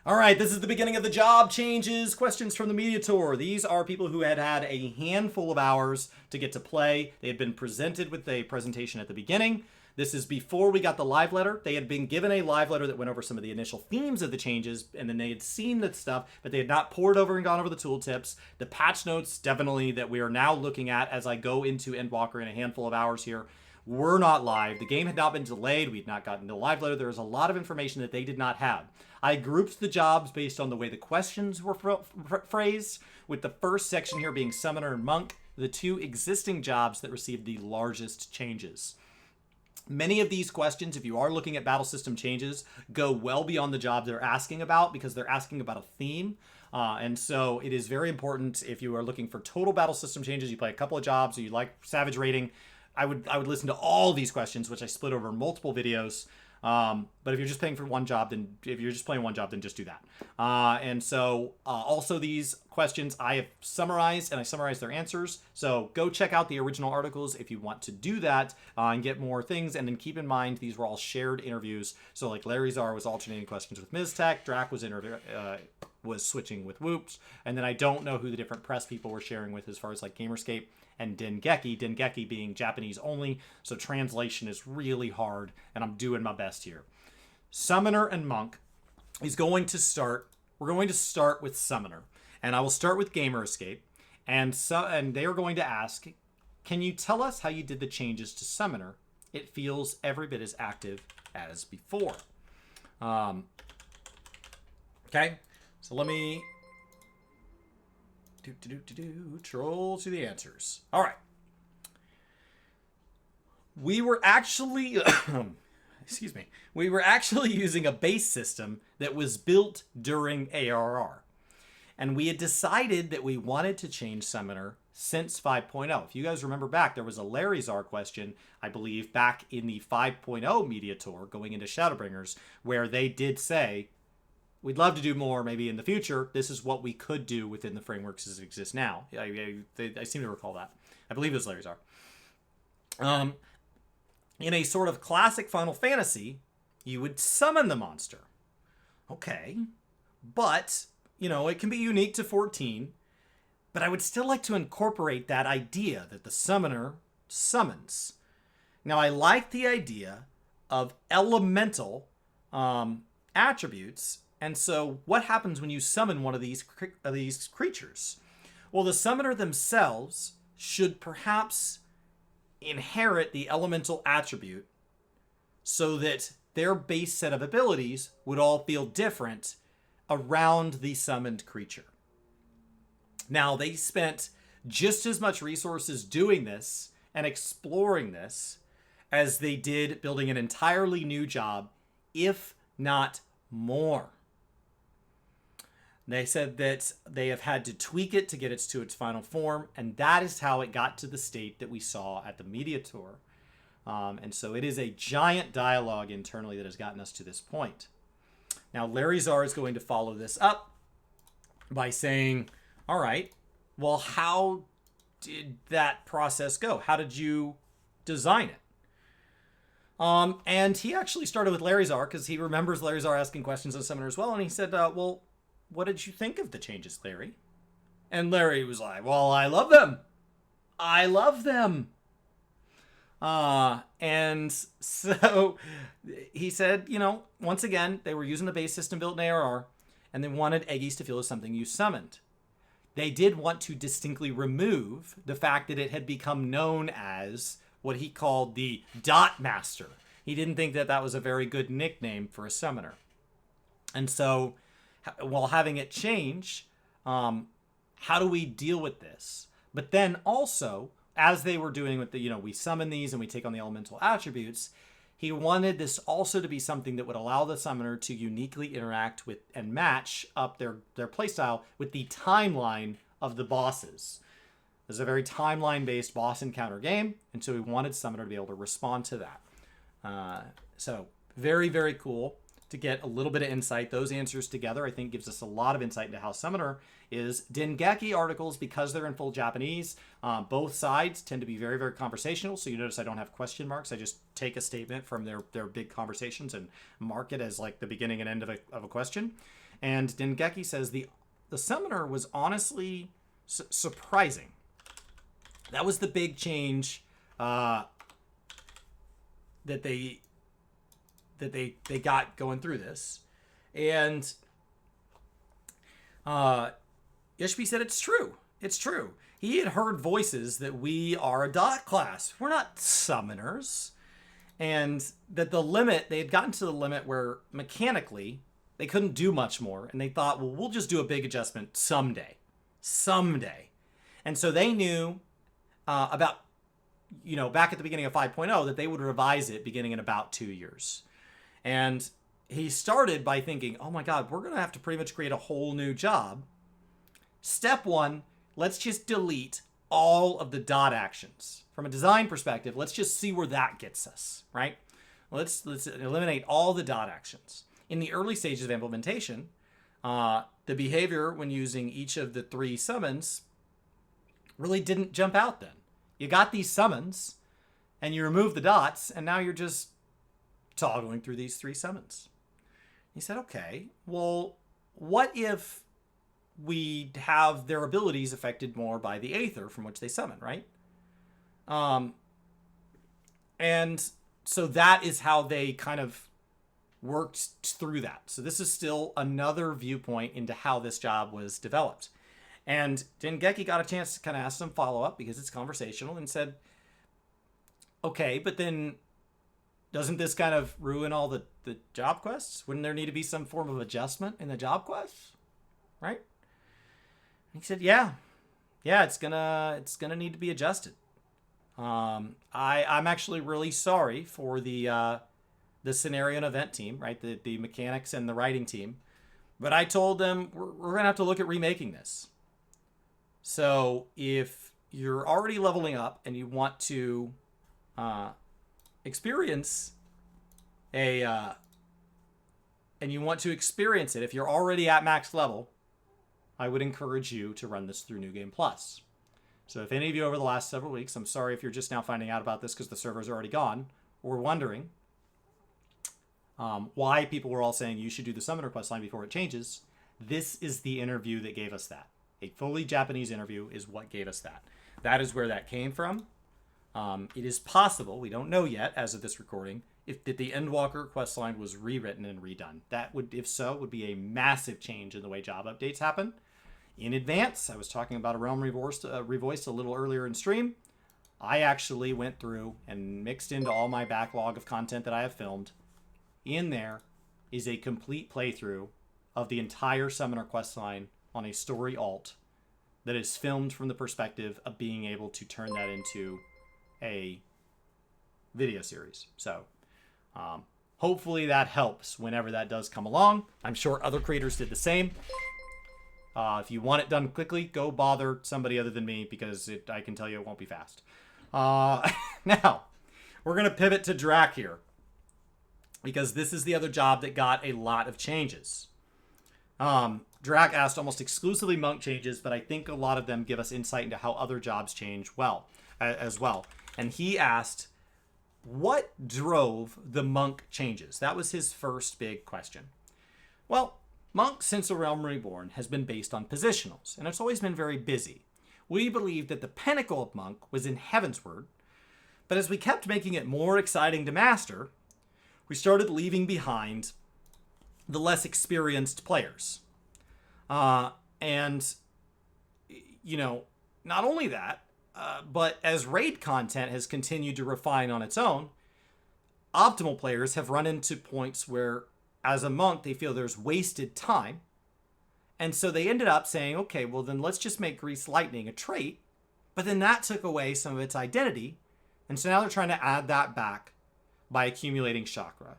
All right, this is the beginning of the job changes. Questions from the media tour. These are people who had had a handful of hours to get to play. They had been presented with a presentation at the beginning. This is before we got the live letter. They had been given a live letter that went over some of the initial themes of the changes, and then they had seen that stuff, but they had not poured over and gone over the tooltips. The patch notes, definitely, that we are now looking at as I go into Endwalker in a handful of hours here, were not live. The game had not been delayed. We had not gotten the live letter. There was a lot of information that they did not have. I grouped the jobs based on the way the questions were phrased, with the first section here being Summoner and Monk, the two existing jobs that received the largest changes. Many of these questions, if you are looking at battle system changes, go well beyond the job they're asking about because they're asking about a theme. And so it is very important if you are looking for total battle system changes, you play a couple of jobs, or you like Savage Rating, I would listen to all these questions, which I split over multiple videos. But if you're just playing for one job, then if you're just playing one job, then just do that. And so also these questions I have summarized, and I summarized their answers. So go check out the original articles if you want to do that and get more things. And then keep in mind, these were all shared interviews. So like Larry Czar was alternating questions with Miztech, Drac was switching with Whoops, and then I don't know who the different press people were sharing with as far as like Gamerscape and Dengeki being Japanese only, so translation is really hard, and I'm doing my best here. Summoner and Monk is going to start. We're going to start with Summoner, and I will start with Gamerscape, and they are going to ask, can you tell us how you did the changes to Summoner? It feels every bit as active as before. Okay, so let me troll to the answers. All right. We were actually, excuse me, we were actually using a base system that was built during ARR. And we had decided that we wanted to change Summoner since 5.0. If you guys remember back, there was a Larry Czar question, I believe, back in the 5.0 media tour going into Shadowbringers, where they did say, we'd love to do more maybe in the future. This is what we could do within the frameworks as it exists now. I seem to recall that. I believe it was Larry Czar. In a sort of classic Final Fantasy, you would summon the monster. Okay. But, you know, it can be unique to 14. But I would still like to incorporate that idea that the summoner summons. Now, I like the idea of elemental attributes. And so what happens when you summon one of these creatures? Well, the summoner themselves should perhaps inherit the elemental attribute so that their base set of abilities would all feel different around the summoned creature. Now, they spent just as much resources doing this and exploring this as they did building an entirely new job, if not more. They said that they have had to tweak it to get it to its final form, and that is how it got to the state that we saw at the media tour. And so it is a giant dialogue internally that has gotten us to this point. Now, Larry Czar is going to follow this up by saying, all right, well, how did that process go? How did you design it? And he actually started with Larry Czar because he remembers Larry Czar asking questions of Summoner as well, and he said, well, what did you think of the changes, Larry? And Larry was like, well, I love them. I love them. And so he said, you know, once again, they were using the base system built in ARR, and they wanted Eggies to feel as something you summoned. They did want to distinctly remove the fact that it had become known as what he called the Dot Master. He didn't think that that was a very good nickname for a summoner. And so, while having it change, how do we deal with this? But then also, as they were doing with the, you know, we summon these and we take on the elemental attributes, he wanted this also to be something that would allow the summoner to uniquely interact with and match up their playstyle with the timeline of the bosses. This is a very timeline-based boss encounter game, and so we wanted Summoner to be able to respond to that. So very, very cool to get a little bit of insight. Those answers together, I think, gives us a lot of insight into how Summoner is. Dengeki articles, because they're in full Japanese, both sides tend to be very, very conversational. So you notice I don't have question marks. I just take a statement from their big conversations and mark it as like the beginning and end of a question. And Dengeki says the summoner was honestly surprising. That was the big change that they got going through this. And Ishbi said it's true. It's true. He had heard voices that we are a dot class. We're not summoners. And that the limit, they had gotten to the limit where mechanically they couldn't do much more. And they thought, well, we'll just do a big adjustment someday. Someday. And so they knew about, back at the beginning of 5.0 that they would revise it beginning in about 2 years. And he started by thinking, oh my God, we're going to have to pretty much create a whole new job. Step one, let's just delete all of the dot actions. From a design perspective, let's just see where that gets us, right? Let's eliminate all the dot actions. In the early stages of implementation, the behavior when using each of the 3 summons really didn't jump out then. You got these summons, and you remove the dots, and now you're just toggling through these 3 summons. He said, okay, well, what if we have their abilities affected more by the Aether from which they summon, right? And so that is how they kind of worked through that. So this is still another viewpoint into how this job was developed. And Dengeki got a chance to kind of ask some follow-up because it's conversational and said, okay, but then doesn't this kind of ruin all the job quests? Wouldn't there need to be some form of adjustment in the job quests? Right? And he said, yeah, it's gonna need to be adjusted. I'm actually really sorry for the scenario and event team, right? The mechanics and the writing team. But I told them we're gonna have to look at remaking this. So if you're already leveling up and you want to experience it, if you're already at max level, I would encourage you to run this through New Game Plus. So if any of you over the last several weeks, I'm sorry if you're just now finding out about this because the server's already gone, or wondering why people were all saying you should do the Summoner quest line before it changes, this is the interview that gave us that. A fully Japanese interview is what gave us that. That is where that came from. It is possible, we don't know yet as of this recording, if the Endwalker questline was rewritten and redone. That would, if so, would be a massive change in the way job updates happen. In advance, I was talking about a Realm Revoiced a little earlier in stream. I actually went through and mixed into all my backlog of content that I have filmed. In there is a complete playthrough of the entire Summoner questline on a story alt that is filmed from the perspective of being able to turn that into a video series. So hopefully that helps whenever that does come along. I'm sure other creators did the same. If you want it done quickly, go bother somebody other than me because I can tell you it won't be fast. Now, we're going to pivot to Drac here because this is the other job that got a lot of changes. Drac asked almost exclusively monk changes, but I think a lot of them give us insight into how other jobs change as well. And he asked, what drove the monk changes? That was his first big question. Well, Monk, since A Realm Reborn, has been based on positionals, and it's always been very busy. We believed that the pinnacle of Monk was in Heavensward, but as we kept making it more exciting to master, we started leaving behind the less experienced players. And, not only that, but as raid content has continued to refine on its own, optimal players have run into points where as a monk, they feel there's wasted time. And so they ended up saying, okay, well then let's just make Grease Lightning a trait. But then that took away some of its identity. And so now they're trying to add that back by accumulating chakra.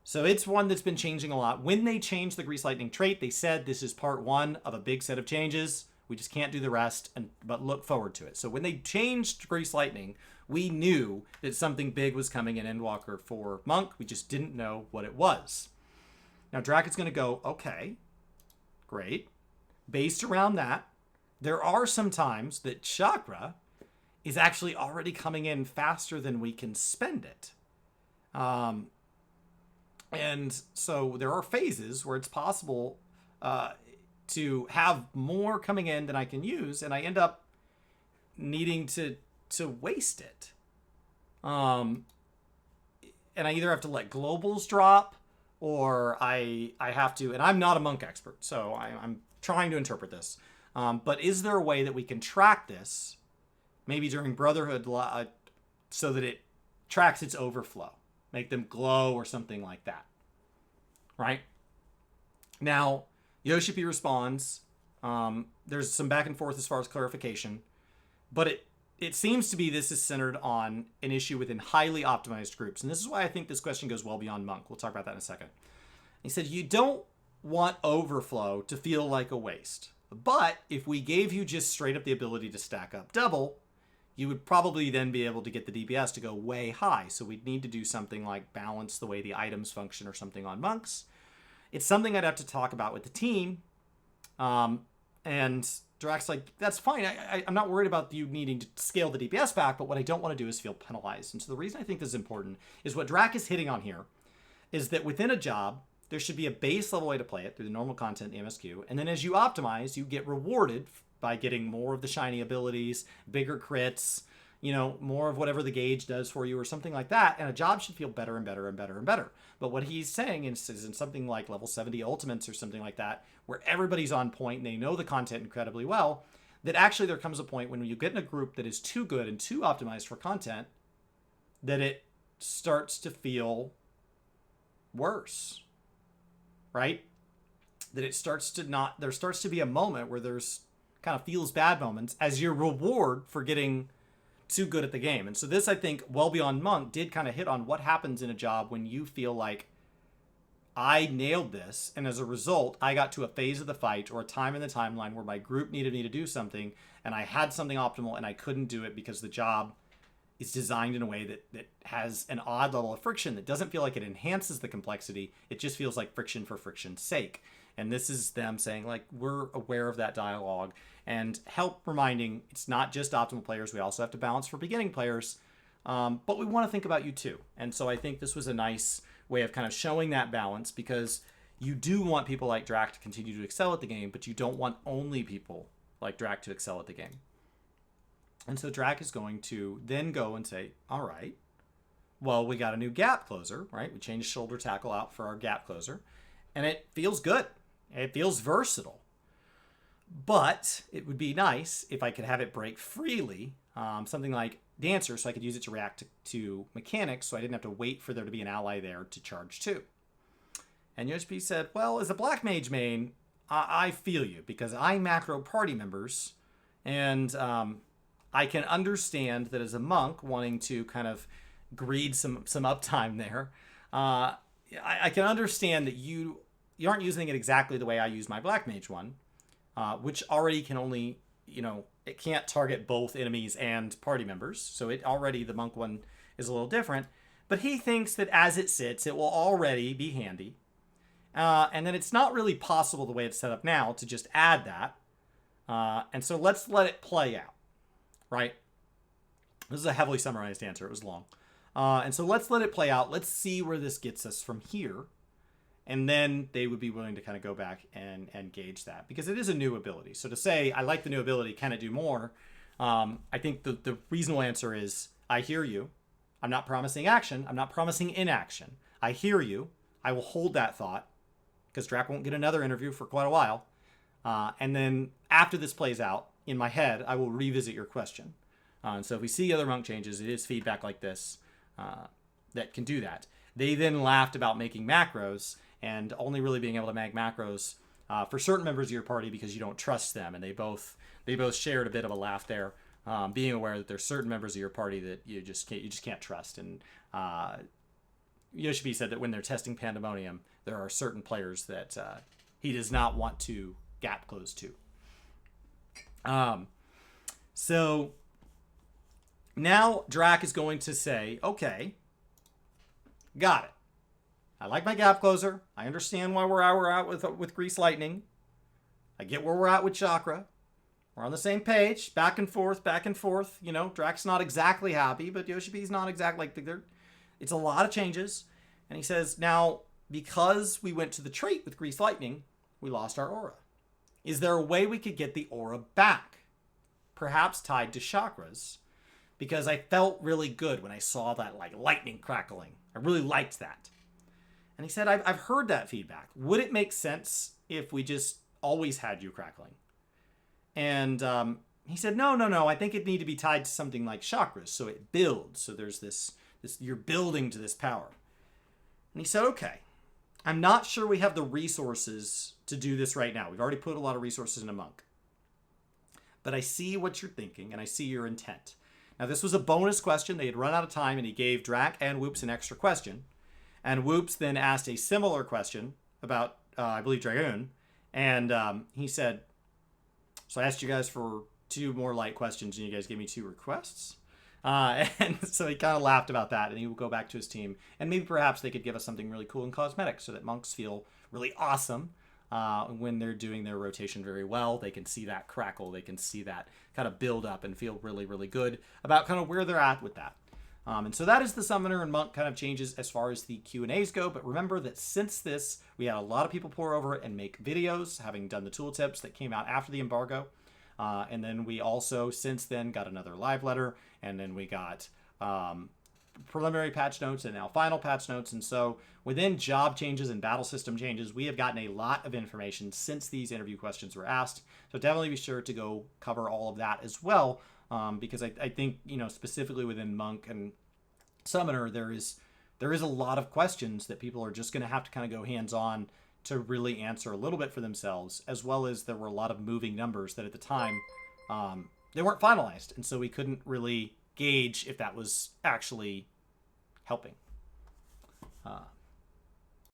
So it's one that's been changing a lot. When they changed the Grease Lightning trait, they said this is part 1 of a big set of changes. We just can't do the rest, but look forward to it. So when they changed Grease Lightning, we knew that something big was coming in Endwalker for Monk. We just didn't know what it was. Now, Drac is going to go, okay, great. Based around that, there are some times that chakra is actually already coming in faster than we can spend it. And so there are phases where it's possible to have more coming in than I can use, and I end up needing to waste it. And I either have to let globals drop, or I have to. And I'm not a monk expert, so I'm trying to interpret this. But is there a way that we can track this, maybe during Brotherhood, so that it tracks its overflow, make them glow or something like that, right? Now, Yoshipi responds. There's some back and forth as far as clarification, but it seems to be this is centered on an issue within highly optimized groups. And this is why I think this question goes well beyond monk. We'll talk about that in a second. He said, you don't want overflow to feel like a waste. But if we gave you just straight up the ability to stack up double, you would probably then be able to get the DPS to go way high. So we'd need to do something like balance the way the items function or something on monks. It's something I'd have to talk about with the team. And Drax's like, that's fine. I'm not worried about you needing to scale the DPS back, but what I don't want to do is feel penalized. And so the reason I think this is important is what Drax is hitting on here is that within a job, there should be a base level way to play it through the normal content in the MSQ. And then as you optimize, you get rewarded by getting more of the shiny abilities, bigger crits, more of whatever the gauge does for you or something like that. And a job should feel better and better and better and better. But what he's saying is in something like level 70 ultimates or something like that, where everybody's on point and they know the content incredibly well, that actually there comes a point when you get in a group that is too good and too optimized for content, that it starts to feel worse, right? That it starts to not, there starts to be a moment where there's kind of feels bad moments as your reward for getting too good at the game. And so this, I think, well beyond monk did kind of hit on what happens in a job when you feel like I nailed this, and as a result, I got to a phase of the fight or a time in the timeline where my group needed me to do something, and I had something optimal, and I couldn't do it because the job is designed in a way that has an odd level of friction that doesn't feel like it enhances the complexity. It just feels like friction for friction's sake. And this is them saying, like, we're aware of that dialogue and help reminding it's not just optimal players. We also have to balance for beginning players. But we want to think about you too. And so I think this was a nice way of kind of showing that balance, because you do want people like Drac to continue to excel at the game, but you don't want only people like Drac to excel at the game. And so Drac is going to then go and say, all right, well, we got a new gap closer, right? We changed shoulder tackle out for our gap closer, and it feels good. It feels versatile. But it would be nice if I could have it break freely, something like Dancer, so I could use it to react to mechanics, so I didn't have to wait for there to be an ally there to charge to. And Yoshi said, well, as a Black Mage main, I feel you, because I macro party members, and I can understand that as a monk wanting to kind of greed some uptime there, I can understand that you aren't using it exactly the way I use my Black Mage one, which already can only, it can't target both enemies and party members. So it already, the monk one is a little different. But he thinks that as it sits, it will already be handy. And then it's not really possible the way it's set up now to just add that. And so let's let it play out, right? This is a heavily summarized answer. It was long. And so let's let it play out. Let's see where this gets us from here. And then they would be willing to kind of go back and gauge that, because it is a new ability. So to say, I like the new ability, can it do more? I think the reasonable answer is, I hear you. I'm not promising action. I'm not promising inaction. I hear you. I will hold that thought, because Drac won't get another interview for quite a while. And then after this plays out, in my head, I will revisit your question. And so if we see other monk changes, it is feedback like this that can do that. They then laughed about making macros, and only really being able to make macros for certain members of your party because you don't trust them. And they both shared a bit of a laugh there, being aware that there's certain members of your party that you just can't trust. And Yoshipi said that when they're testing Pandemonium, there are certain players that he does not want to gap close to. So now Drac is going to say, okay, got it. I like my gap closer. I understand why we're out with Grease Lightning. I get where we're at with Chakra. We're on the same page. Back and forth, back and forth. Drac's not exactly happy, but Yoshipi's not exactly it's a lot of changes. And he says, now because we went to the trait with Grease Lightning, we lost our aura. Is there a way we could get the aura back? Perhaps tied to chakras, because I felt really good when I saw that like lightning crackling. I really liked that. And he said, I've heard that feedback. Would it make sense if we just always had you crackling? And he said, no. I think it need to be tied to something like chakras, so it builds. So there's this you're building to this power. And he said, okay, I'm not sure we have the resources to do this right now. We've already put a lot of resources into Monk. But I see what you're thinking, and I see your intent. Now, this was a bonus question. They had run out of time, and he gave Drac and Whoops an extra question. And Whoops then asked a similar question about, I believe, Dragoon. And he said, so I asked you guys for 2 more light questions, and you guys gave me 2 requests. And so he kind of laughed about that, and he would go back to his team. And maybe perhaps they could give us something really cool and cosmetic so that monks feel really awesome when they're doing their rotation very well. They can see that crackle. They can see that kind of build up and feel really, really good about kind of where they're at with that. And so that is the Summoner and Monk kind of changes as far as the Q&As go. But remember that since this, we had a lot of people pour over it and make videos, having done the tooltips that came out after the embargo. And then we also, since then, got another live letter. And then we got preliminary patch notes and now final patch notes. And so within job changes and battle system changes, we have gotten a lot of information since these interview questions were asked. So definitely be sure to go cover all of that as well. Because I think, specifically within Monk and Summoner, there is a lot of questions that people are just going to have to kind of go hands-on to really answer a little bit for themselves, as well as there were a lot of moving numbers that at the time they weren't finalized. And so we couldn't really gauge if that was actually helping.